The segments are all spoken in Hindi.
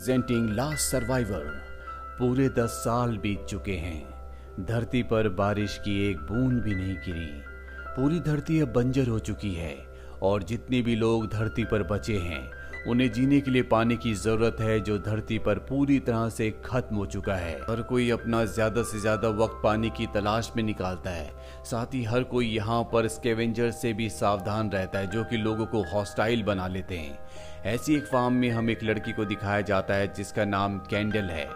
Presenting last survivor. पूरे 10 साल बीत चुके हैं। धरती पर बारिश की एक बूंद भी नहीं गिरी। पूरी धरती अब बंजर हो चुकी है और जितने भी लोग धरती पर बचे हैं उन्हें जीने के लिए पानी की जरूरत है, जो धरती पर पूरी तरह से खत्म हो चुका है। हर कोई अपना ज्यादा से ज्यादा वक्त पानी की तलाश में निकालता है। साथ ही हर कोई यहाँ पर स्कैवेंजर से भी सावधान रहता है, जो कि लोगों को हॉस्टाइल बना लेते हैं। ऐसी एक फार्म में हम एक लड़की को दिखाया जाता है जिसका नाम कैंडल है।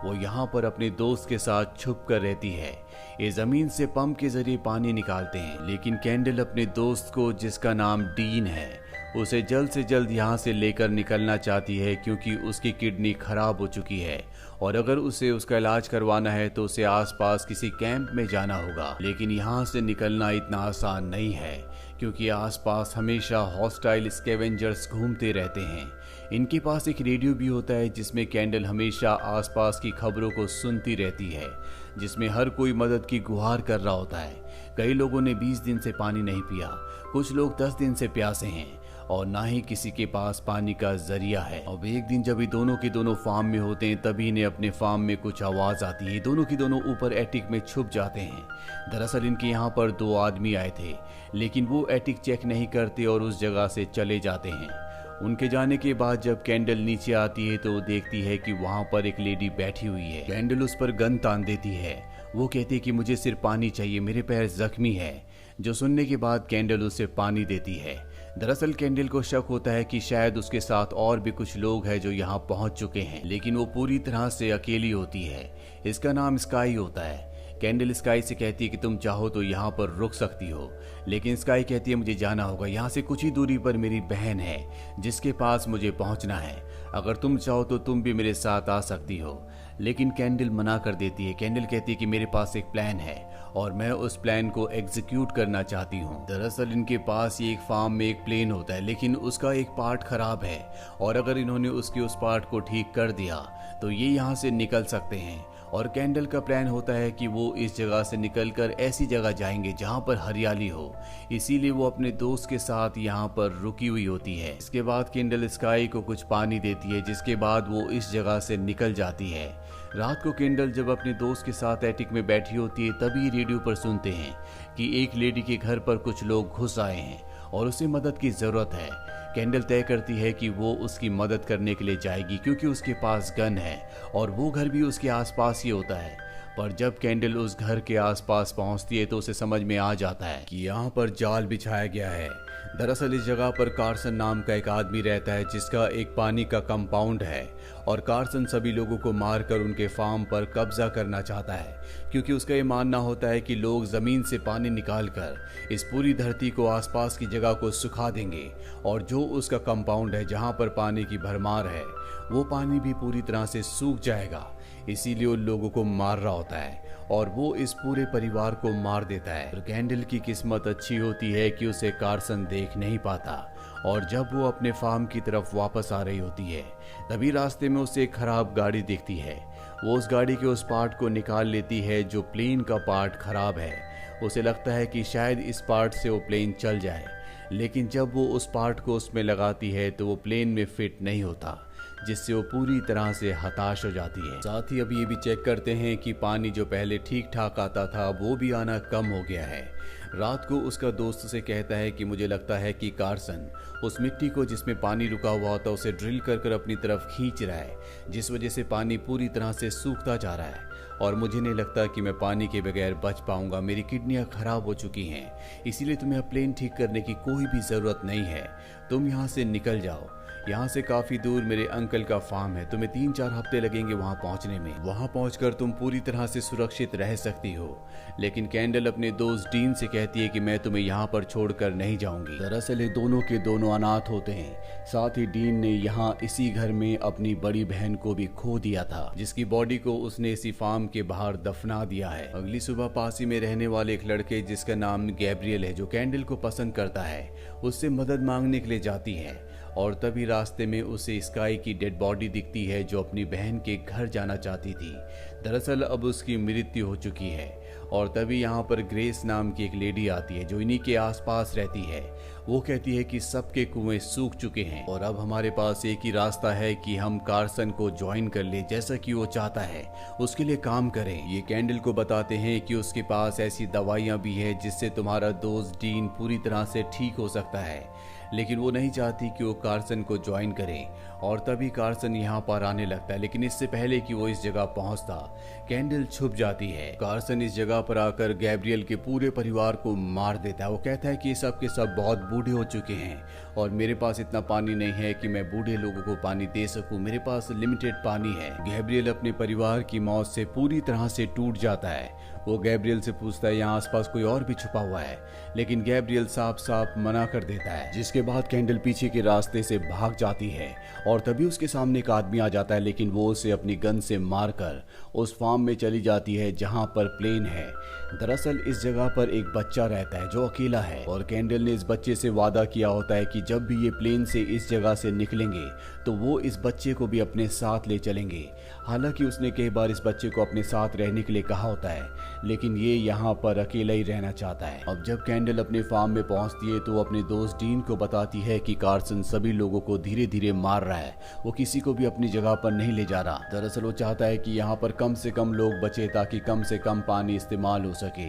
वो यहाँ पर अपने दोस्त के साथ छुप कर रहती है। ये जमीन से पंप के जरिए पानी निकालते हैं, लेकिन कैंडल अपने दोस्त को, जिसका नाम डीन है, उसे जल्द से जल्द यहाँ से लेकर निकलना चाहती है, क्योंकि उसकी किडनी खराब हो चुकी है और अगर उसे उसका इलाज करवाना है तो उसे आसपास किसी कैंप में जाना होगा। लेकिन यहाँ से निकलना इतना आसान नहीं है, क्योंकि आसपास हमेशा हॉस्टाइल स्कैवेंजर्स घूमते रहते हैं। इनके पास एक रेडियो भी होता है जिसमें कैंडल हमेशा आसपास की खबरों को सुनती रहती है, जिसमें हर कोई मदद की गुहार कर रहा होता है। कई लोगों ने 20 दिन से पानी नहीं पिया, कुछ लोग 10 दिन से प्यासे हैं और ना ही किसी के पास पानी का जरिया है। अब एक दिन जब ये दोनों के दोनों फार्म में होते हैं, तभी इन्हें अपने फार्म में कुछ आवाज आती है। दोनों की दोनों ऊपर एटिक में छुप जाते हैं। दरअसल इनके यहाँ पर 2 आदमी आए थे, लेकिन वो एटिक चेक नहीं करते और उस जगह से चले जाते हैं। उनके जाने के बाद जब कैंडल नीचे आती है तो वो देखती है कि वहां पर एक लेडी बैठी हुई है। कैंडल उस पर गन तान देती है। वो कहती है कि मुझे सिर्फ पानी चाहिए, मेरे पैर जख्मी है। जो सुनने के बाद कैंडल उसे पानी देती है। दरअसल कैंडल को शक होता है कि शायद उसके साथ और भी कुछ लोग हैं जो यहाँ पहुंच चुके हैं, लेकिन वो पूरी तरह से अकेली होती है। इसका नाम स्काई होता है। कैंडल स्काई से कहती है कि तुम चाहो तो यहाँ पर रुक सकती हो, लेकिन स्काई कहती है मुझे जाना होगा। यहाँ से कुछ ही दूरी पर मेरी बहन है जिसके पास मुझे पहुँचना है। अगर तुम चाहो तो तुम भी मेरे साथ आ सकती हो, लेकिन कैंडल मना कर देती है। कैंडल कहती है कि मेरे पास एक प्लान है और मैं उस प्लान को एग्जीक्यूट करना चाहती हूँ। दरअसल इनके पास ये एक फार्म में एक प्लेन होता है, लेकिन उसका एक पार्ट खराब है और अगर इन्होंने उसके उस पार्ट को ठीक कर दिया तो ये यहाँ से निकल सकते हैं। और कैंडल का प्लान होता है कि वो इस जगह से निकलकर ऐसी जगह जाएंगे जहाँ पर हरियाली हो, इसीलिए वो अपने दोस्त के साथ यहाँ पर रुकी हुई होती है। इसके बाद कैंडल स्काई को कुछ पानी देती है, जिसके बाद वो इस जगह से निकल जाती है। रात को कैंडल जब अपने दोस्त के साथ एटिक में बैठी होती है, तभी रेडियो पर सुनते हैं कि एक लेडी के घर पर कुछ लोग घुस आए हैं और उसे मदद की जरूरत है। कैंडल तय करती है कि वो उसकी मदद करने के लिए जाएगी, क्योंकि उसके पास गन है और वो घर भी उसके आसपास ही होता है। पर जब कैंडल उस घर के आसपास पहुंचती है तो उसे समझ में आ जाता है कि यहाँ पर जाल बिछाया गया है। दरअसल इस जगह पर कार्सन नाम का एक आदमी रहता है, जिसका एक पानी का कंपाउंड है और कार्सन सभी लोगों को मारकर उनके फार्म पर कब्जा करना चाहता है, क्योंकि उसका ये मानना होता है कि लोग जमीन से पानी निकालकर इस पूरी धरती को, आसपास की जगह को सुखा देंगे और जो उसका कंपाउंड है जहाँ पर पानी की भरमार है, वो पानी भी पूरी तरह से सूख जाएगा। इसीलिए उन लोगों को मार रहा होता है और वो इस पूरे परिवार को मार देता है। तो कैंडल की किस्मत अच्छी होती है कि उसे कार्सन देख नहीं पाता और जब वो अपने फार्म की तरफ वापस आ रही होती है, तभी रास्ते में उसे एक खराब गाड़ी दिखती है। वो उस गाड़ी के उस पार्ट को निकाल लेती है जो प्लेन का पार्ट खराब है। उसे लगता है कि शायद इस पार्ट से वो प्लेन चल जाए, लेकिन जब वो उस पार्ट को उसमें लगाती है तो वो प्लेन में फिट नहीं होता, जिससे वो पूरी तरह से हताश हो जाती है। साथ ही अब ये भी चेक करते हैं कि पानी जो पहले ठीक ठाक आता था वो भी आना कम हो गया है। रात को उसका दोस्त उसे कहता है कि मुझे लगता है कि कार्सन उस मिट्टी को जिसमें पानी रुका हुआ होता उसे ड्रिल कर कर अपनी तरफ खींच रहा है, जिस वजह से पानी पूरी तरह से सूखता जा रहा है और मुझे नहीं लगता कि मैं पानी के बगैर बच पाऊंगा। मेरी किडनियां खराब हो चुकी हैं, इसीलिए तुम्हें प्लेन ठीक करने की कोई भी जरूरत नहीं है। तुम यहाँ से निकल जाओ। यहाँ से काफी दूर मेरे अंकल का फार्म है, तुम्हें 3-4 हफ्ते लगेंगे वहाँ पहुँचने में। वहाँ पहुँचकर तुम पूरी तरह से सुरक्षित रह सकती हो। लेकिन कैंडल अपने दोस्त डीन से कहती है कि मैं तुम्हें यहाँ पर छोड़कर नहीं जाऊंगी। दरअसल ये दोनों के दोनों अनाथ होते हैं। साथ ही डीन ने यहाँ इसी घर में अपनी बड़ी बहन को भी खो दिया था, जिसकी बॉडी को उसने इसी फार्म के बाहर दफना दिया है। अगली सुबह पास ही में रहने वाले एक लड़के, जिसका नाम गैब्रियल है, जो कैंडल को पसंद करता है, उससे मदद मांगने के लिए जाती है और तभी रास्ते में उसे स्काई की डेड बॉडी दिखती है जो अपनी बहन के घर जाना चाहती थी। दरअसल अब उसकी मृत्यु हो चुकी है। और तभी यहाँ पर ग्रेस नाम की एक लेडी आती है जो इन्हीं के आसपास रहती है। वो कहती है कि सबके कुएं सूख चुके हैं और अब हमारे पास एक ही रास्ता है कि हम कार्सन को ज्वाइन कर ले जैसा कि वो चाहता है, उसके लिए काम करें। ये कैंडल को बताते हैं कि उसके पास ऐसी दवाइयां भी है जिससे तुम्हारा दोस्त डीन पूरी तरह से ठीक हो सकता है, लेकिन वो नहीं चाहती कि वो कार्सन को ज्वाइन करे। और तभी कार्सन यहाँ पर आने लगता है, लेकिन इससे पहले कि वो इस जगह पहुंचता कैंडल छुप जाती है। कार्सन इस जगह पर आकर गैब्रियल के पूरे परिवार को मार देता है। वो कहता है कि सब के सब बहुत बूढ़े हो चुके हैं और मेरे पास इतना पानी नहीं है कि मैं बूढ़े लोगों को पानी दे सकूं, मेरे पास लिमिटेड पानी है। गैब्रियल अपने परिवार की मौत से पूरी तरह से टूट जाता है। वो गैब्रियल से पूछता है यहाँ आसपास कोई और भी छुपा हुआ है, लेकिन गैब्रियल साफ साफ मना कर देता है। जिसके बाद कैंडल पीछे के रास्ते से भाग जाती है और तभी उसके सामने एक आदमी आ जाता है, लेकिन वो उसे अपनी गन से मारकर उस फार्म में चली जाती है जहां पर प्लेन है। दरअसल इस जगह पर एक बच्चा रहता है जो अकेला है और कैंडल ने इस बच्चे से वादा किया होता है कि जब भी ये प्लेन से इस जगह से निकलेंगे तो वो इस बच्चे को भी अपने साथ ले चलेंगे। हालांकि उसने कई बार इस बच्चे को अपने साथ रहने के लिए कहा होता है, लेकिन ये यहाँ पर अकेला ही रहना चाहता है। अब जब कैंडल अपने फार्म में पहुंचती है तो वो अपने दोस्त डीन को बताती है कि कार्सन सभी लोगों को धीरे धीरे मार रहा है, वो किसी को भी अपनी जगह पर नहीं ले जा रहा। दरअसल वो चाहता है कि यहाँ पर कम से कम लोग बचे ताकि कम से कम पानी इस्तेमाल हो सके।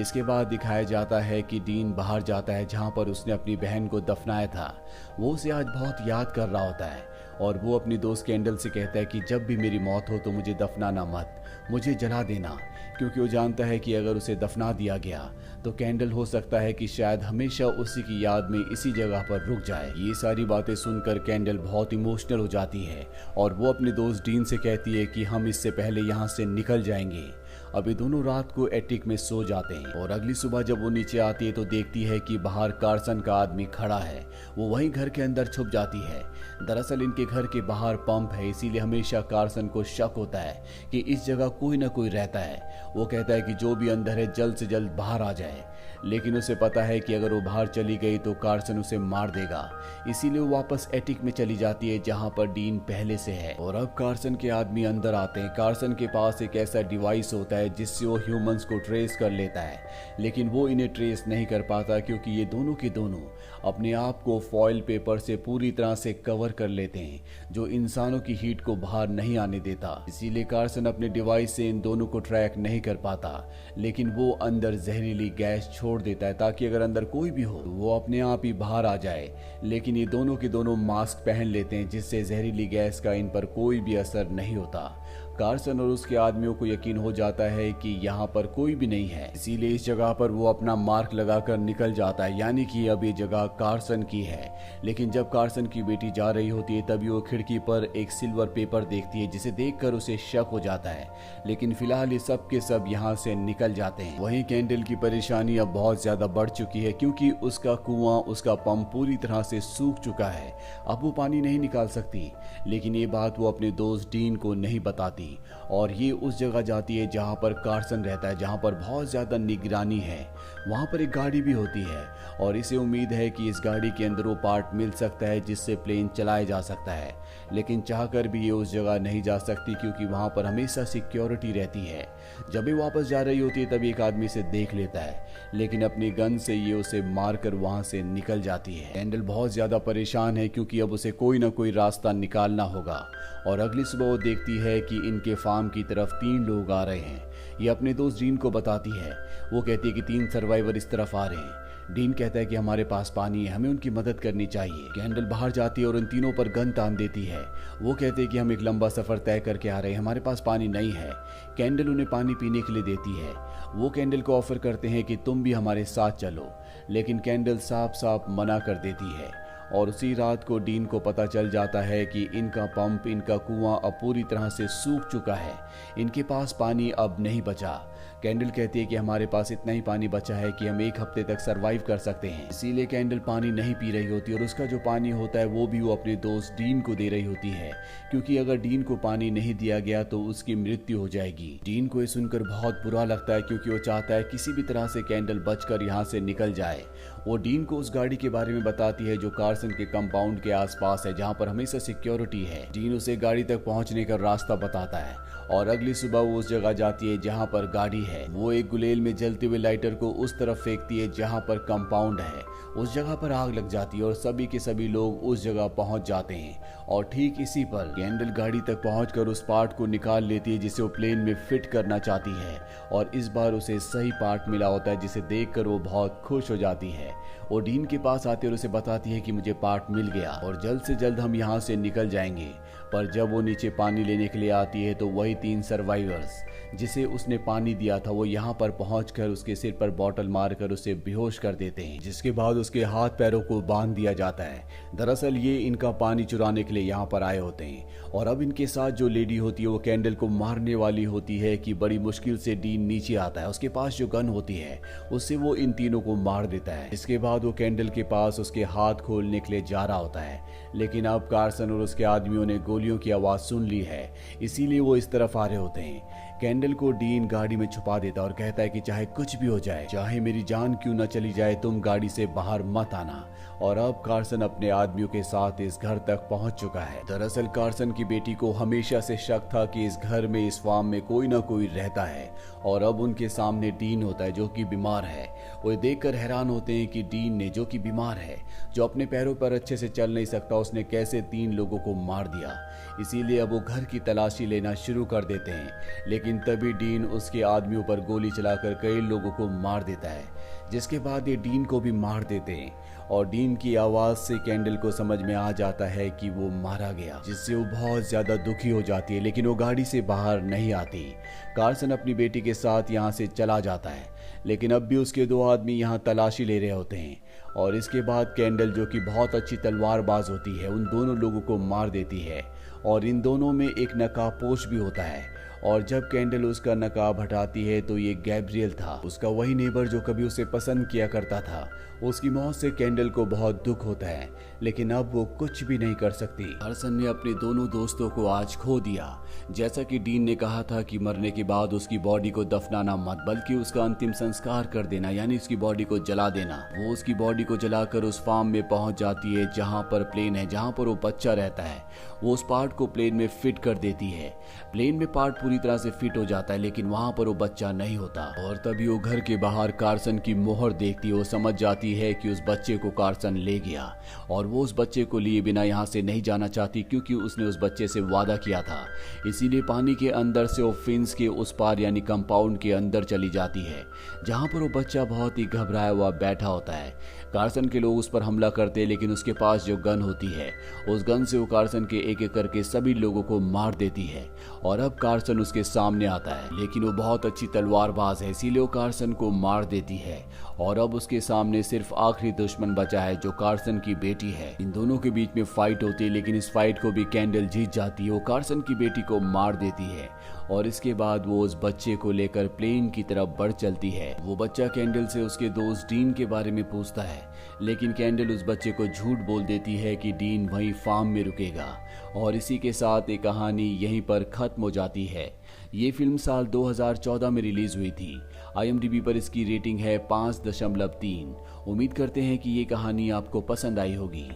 इसके बाद दिखाया जाता है कि डीन बाहर जाता है जहाँ पर उसने अपनी बहन को दफनाया था। वो उसे आज बहुत याद कर रहा होता है और वो अपनी दोस्त कैंडल से कहता है कि जब भी मेरी मौत हो तो मुझे दफनाना मत, मुझे जला देना, क्योंकि वो जानता है कि अगर उसे दफना दिया गया तो कैंडल हो सकता है कि शायद हमेशा उसी की याद में इसी जगह पर रुक जाए। ये सारी बातें सुनकर कैंडल बहुत इमोशनल हो जाती है और वो अपने दोस्त डीन से कहती है कि हम इससे पहले यहाँ से निकल जाएंगे। अभी दोनों रात को एटिक में सो जाते हैं और अगली सुबह जब वो नीचे आती है तो देखती है कि बाहर कार्सन का आदमी खड़ा है। वो वहीं घर के अंदर छुप जाती है। दरअसल इनके घर के बाहर पंप है, इसीलिए हमेशा कार्सन को शक होता है कि इस जगह कोई ना कोई रहता है। वो कहता है कि जो भी अंदर है जल्द से जल्द बाहर आ जाए, लेकिन उसे पता है कि अगर वो बाहर चली गई तो कार्सन उसे मार देगा। इसीलिए वो वापस एटिक में चली जाती है जहां पर डीन पहले से है। और अब कार्सन के आदमी अंदर आते हैं। कार्सन के पास एक ऐसा डिवाइस होता है जिससे वो ह्यूमंस को ट्रेस कर लेता है, लेकिन वो इन्हें ट्रेस नहीं कर पाता क्योंकि ये दोनों के दोनों अपने आप को फॉइल पेपर से पूरी तरह से कवर कर लेते हैं जो इंसानों की हीट को बाहर नहीं आने देता। इसीलिए कार्सन अपने डिवाइस से इन दोनों को ट्रैक नहीं कर पाता, लेकिन वो अंदर जहरीली गैस छोड़ देता है ताकि अगर अंदर कोई भी हो तो वो अपने आप ही बाहर आ जाए। लेकिन ये दोनों के दोनों मास्क पहन लेते हैं जिससे जहरीली गैस का इन पर कोई भी असर नहीं होता। कार्सन और उसके आदमियों को यकीन हो जाता है कि यहाँ पर कोई भी नहीं है, इसीलिए इस जगह पर वो अपना मार्क लगाकर निकल जाता है, यानी कि अब ये जगह कार्सन की है। लेकिन जब कार्सन की बेटी जा रही होती है तभी वो खिड़की पर एक सिल्वर पेपर देखती है जिसे देखकर उसे शक हो जाता है, लेकिन फिलहाल ये सब के सब यहाँ से निकल जाते हैं। वहीं कैंडल की परेशानी अब बहुत ज्यादा बढ़ चुकी है क्योंकि उसका कुआं, उसका पंप पूरी तरह से सूख चुका है। अब वो पानी नहीं निकाल सकती, लेकिन ये बात वो अपने दोस्त डीन को नहीं बताती और ये उस जगह जाती है जहां पर कार्सन रहता है, जहां पर बहुत ज्यादा निगरानी है। वहां पर एक गाड़ी भी होती है और इसे उम्मीद है कि इस गाड़ी के अंदर वो पार्ट मिल सकता है जिससे प्लेन चलाया जा सकता है, लेकिन चाहकर भी ये उस जगह नहीं जा सकती क्योंकि वहां पर हमेशा सिक्योरिटी रहती है। जब ये वापस जा रही होती है तभी एक आदमी से देख लेता है, लेकिन अपनी गन से ये उसे मारकर वहां से निकल जाती है। कैंडल बहुत ज्यादा परेशान है क्योंकि अब उसे कोई ना कोई रास्ता निकालना होगा और अगली सुबह वो देखती है कि इनके फार्म की तरफ 3 लोग आ रहे हैं। ये अपने दोस्त डीन को बताती है। वो कहती है कि 3 सर्वाइवर इस तरफ आ रहे हैं। डीन कहता है कि हमारे पास पानी है, हमें उनकी मदद करनी चाहिए। कैंडल बाहर जाती है और उन तीनों पर गन तान देती है। वो कहते हैं कि हम एक लंबा सफर तय करके आ रहे हैं, हमारे पास पानी नहीं है। कैंडल उन्हें पानी पीने के लिए देती है। वो कैंडल को ऑफर करते हैं कि तुम भी हमारे साथ चलो, लेकिन कैंडल साफ साफ मना कर देती है। और उसी रात को डीन को पता चल जाता है कि इनका पंप, इनका कुआं अब पूरी तरह से सूख चुका है, इनके पास पानी अब नहीं बचा। कैंडल कहती है कि हमारे पास इतना ही पानी बचा है कि हम 1 हफ्ते तक सरवाइव कर सकते हैं। इसीलिए कैंडल पानी नहीं पी रही होती और उसका जो पानी होता है वो भी वो अपने दोस्त डीन को दे रही होती है, क्योंकि अगर डीन को पानी नहीं दिया गया तो उसकी मृत्यु हो जाएगी। डीन को ये सुनकर बहुत बुरा लगता है क्योंकि वो चाहता है किसी भी तरह से कैंडल बचकर यहाँ से निकल जाए। वो डीन को उस गाड़ी के बारे में बताती है जो कार्सन कार्सन के कंपाउंड के आसपास है जहाँ पर हमेशा सिक्योरिटी है। डीन उसे गाड़ी तक पहुँचने का रास्ता बताता है और अगली सुबह वो उस जगह जाती है जहाँ पर गाड़ी है। वो एक गुलेल में जलते हुए लाइटर को उस तरफ फेंकती है जहाँ पर कंपाउंड है। उस जगह पर आग लग जाती है और सभी के सभी लोग उस जगह पहुंच जाते हैं और ठीक इसी पर कैंडल गाड़ी तक पहुंचकर उस पार्ट को निकाल लेती है जिसे वो प्लेन में फिट करना चाहती है और इस बार उसे सही पार्ट मिला होता है जिसे देखकर वो बहुत खुश हो जाती है। वो डीन के पास आती है और उसे बताती है कि मुझे पार्ट मिल गया और जल्द से जल्द हम यहाँ से निकल जाएंगे। पर जब वो नीचे पानी लेने के लिए आती है तो वही 3 सर्वाइवर्स जिसे उसने पानी दिया था वो यहाँ पर पहुंचकर उसके सिर पर बॉटल मारकर उसे बेहोश कर देते हैं, जिसके बाद उसके हाथ पैरों को बांध दिया जाता है। दरअसल ये इनका पानी चुराने के लिए यहाँ पर आए होते हैं और अब इनके साथ जो लेडी होती है वो कैंडल को मारने वाली होती है कि बड़ी मुश्किल से डीन नीचे आता है। उसके पास जो गन होती है उससे वो इन तीनों को मार देता है। इसके बाद वो कैंडल के पास उसके हाथ खोलने के लिए जा रहा होता है, लेकिन अब कार्सन और उसके आदमियों ने गोलियों की आवाज सुन ली है, इसीलिए वो इस तरफ आ रहे होते हैं। कैंडल को डीन गाड़ी में छुपा देता और कहता है कि चाहे कुछ भी हो जाए, चाहे मेरी जान क्यों न चली जाए, तुम गाड़ी से बाहर मत आना। और अब कार्सन अपने आदमियों के साथ इस घर तक पहुंच चुका है। दरअसल कार्सन की बेटी को हमेशा से शक था कि इस घर में, इस फार्म में कोई ना कोई रहता है और अब उनके सामने डीन होता है जो कि बीमार है। वो देखकर हैरान होते हैं कि डीन ने, जो कि बीमार है, जो अपने पैरों पर अच्छे से चल नहीं सकता, उसने कैसे 3 लोगों को मार दिया। इसीलिए अब वो घर की तलाशी लेना शुरू कर देते हैं, लेकिन तभी डीन उसके आदमियों पर गोली चलाकर कई लोगों को मार देता है, जिसके बाद ये डीन को भी मार देते हैं। और डीन की आवाज से कैंडल को समझ में आ जाता है कि वो मारा गया, जिससे वो बहुत ज्यादा दुखी हो जाती है, लेकिन वो गाड़ी से बाहर नहीं आती। कार्सन अपनी बेटी के साथ यहाँ से चला जाता है, लेकिन अब भी उसके 2 आदमी यहाँ तलाशी ले रहे होते हैं और इसके बाद कैंडल, जो कि बहुत अच्छी तलवारबाज होती है, उन दोनों लोगों को मार देती है और इन दोनों में एक नकाबपोश भी होता है। और जब कैंडल उसका नकाब हटाती है तो ये गैब्रियल था, उसका वही नेबर जो कभी उसे पसंद किया करता था। उसकी मौत से कैंडल को बहुत दुख होता है, लेकिन अब वो कुछ भी नहीं कर सकती। कार्सन ने अपने दोनों दोस्तों को आज खो दिया। जैसा कि डीन ने कहा था कि मरने के बाद उसकी बॉडी को दफनाना मत, बल्कि उसका अंतिम संस्कार कर देना, यानी उसकी बॉडी को जला देना। वो उसकी बॉडी को जलाकर उस फार्म में पहुंच जाती है जहां पर प्लेन है, जहां पर वो बच्चा रहता है। वो उस पार्ट को प्लेन में फिट कर देती है। प्लेन में पार्ट पूरी तरह से फिट हो जाता है, लेकिन वहां पर वो बच्चा नहीं होता। और तभी वो घर के बाहर कार्सन की मोहर देखती है। वो समझ जाती है कि उस बच्चे को कार्सन ले गया और वो उस बच्चे को लिए बिना यहाँ से नहीं जाना चाहती, क्योंकि उसने उस बच्चे से वादा किया था। इसीलिए पानी के अंदर से वो फिंस के उस पार यानी कंपाउंड के अंदर चली जाती है, जहाँ पर वो बच्चा बहुत ही घबराया हुआ बैठा होता है। कार्सन के लोग उस पर हमला करते हैं, लेकिन उसके पास जो गन होती है उस गन से वो कार्सन के एक एक करके सभी लोगों को मार देती है। और अब कार्सन उसके सामने आता है, लेकिन वो बहुत अच्छी तलवारबाज है, इसीलिए वो कार्सन को मार देती है। और अब उसके सामने सिर्फ आखिरी दुश्मन बचा है, जो कार्सन की बेटी है। इन दोनों के बीच में फाइट होती है, लेकिन इस फाइट को भी कैंडल जीत जाती है। वो कार्सन की बेटी को मार देती है और इसके बाद वो उस बच्चे को लेकर प्लेन की तरफ बढ़ चलती है। वो बच्चा कैंडल से उसके दोस्त डीन के बारे में पूछता है, लेकिन कैंडल उस बच्चे को झूठ बोल देती है कि डीन वहीं फार्म में रुकेगा। और इसी के साथ ये कहानी यहीं पर खत्म हो जाती है। ये फिल्म साल 2014 में रिलीज हुई थी। IMDb पर इसकी रेटिंग है 5.3। उम्मीद करते हैं कि ये कहानी आपको पसंद आई होगी।